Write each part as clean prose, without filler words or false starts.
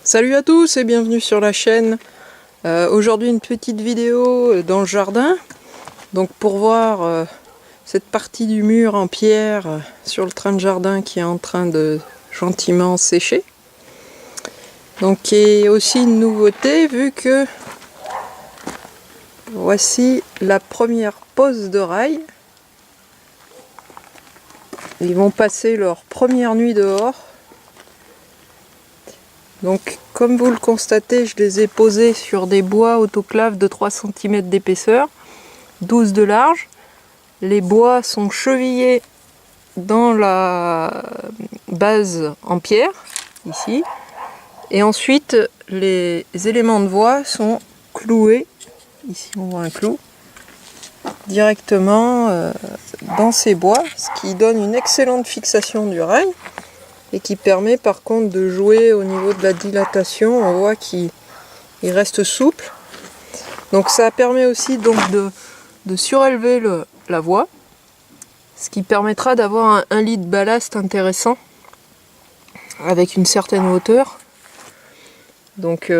Salut à tous et bienvenue sur la chaîne. Aujourd'hui une petite vidéo dans le jardin. Donc pour voir cette partie du mur en pierre sur le train de jardin qui est en train de gentiment sécher. Donc et aussi une nouveauté vu que voici la première pose de rail. Ils vont passer leur première nuit dehors. Donc comme vous le constatez, je les ai posés sur des bois autoclaves de 3 cm d'épaisseur, 12 de large. Les bois sont chevillés dans la base en pierre, ici. Et ensuite, les éléments de bois sont cloués, ici on voit un clou, directement dans ces bois, ce qui donne une excellente fixation du rail. Et qui permet par contre de jouer au niveau de la dilatation. On voit qu'il reste souple. Donc ça permet aussi donc de surélever la voie, ce qui permettra d'avoir un lit de ballast intéressant avec une certaine hauteur. Donc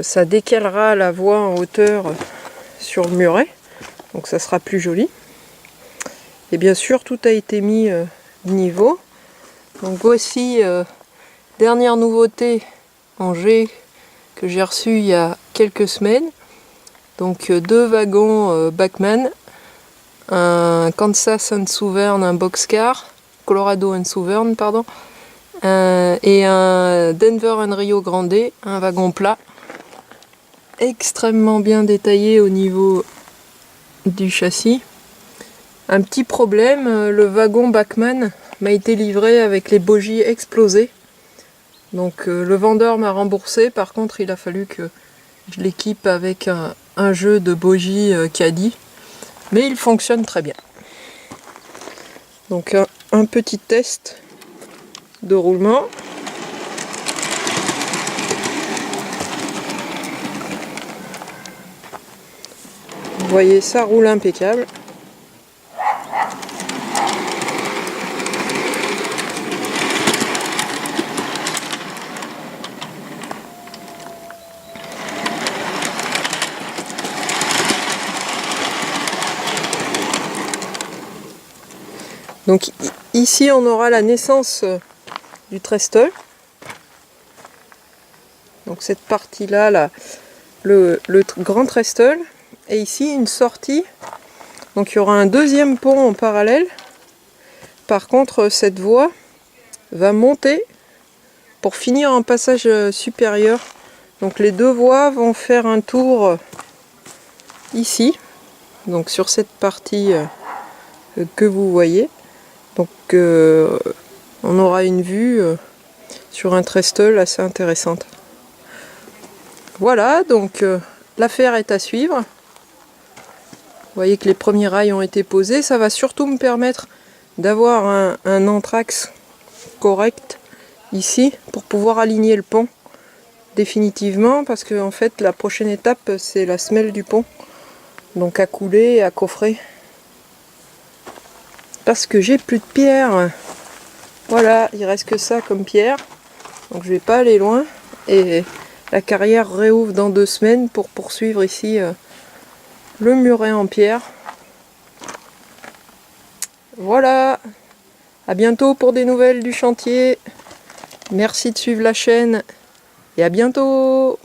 ça décalera la voie en hauteur sur le muret, donc ça sera plus joli. Et bien sûr tout a été mis niveau. Donc voici dernière nouveauté en G que j'ai reçue il y a quelques semaines. Donc deux wagons Bachmann, un Kansas & Southern, un boxcar, Colorado & Southern, pardon, et un Denver & Rio Grande, un wagon plat, extrêmement bien détaillé au niveau du châssis. Un petit problème, le wagon Bachmann m'a été livré avec les bogies explosées. Donc le vendeur m'a remboursé, par contre il a fallu que je l'équipe avec un jeu de bogies caddie. Mais il fonctionne très bien. Donc un petit test de roulement. Vous voyez, ça roule impeccable. Donc ici on aura la naissance du trestle. Donc cette partie là, le grand trestle. Et ici une sortie. Donc il y aura un deuxième pont en parallèle. Par contre cette voie va monter pour finir en passage supérieur. Donc les deux voies vont faire un tour ici. Donc sur cette partie que vous voyez. Donc on aura une vue sur un trestle assez intéressante. Voilà, donc l'affaire est à suivre. Vous voyez que les premiers rails ont été posés. Ça va surtout me permettre d'avoir un entraxe correct ici pour pouvoir aligner le pont définitivement, parce que en fait la prochaine étape c'est la semelle du pont. Donc à couler et à coffrer. Parce que j'ai plus de pierre. Voilà, il reste que ça comme pierre. Donc je vais pas aller loin. Et la carrière réouvre dans 2 semaines pour poursuivre ici le muret en pierre. Voilà. À bientôt pour des nouvelles du chantier. Merci de suivre la chaîne. Et à bientôt.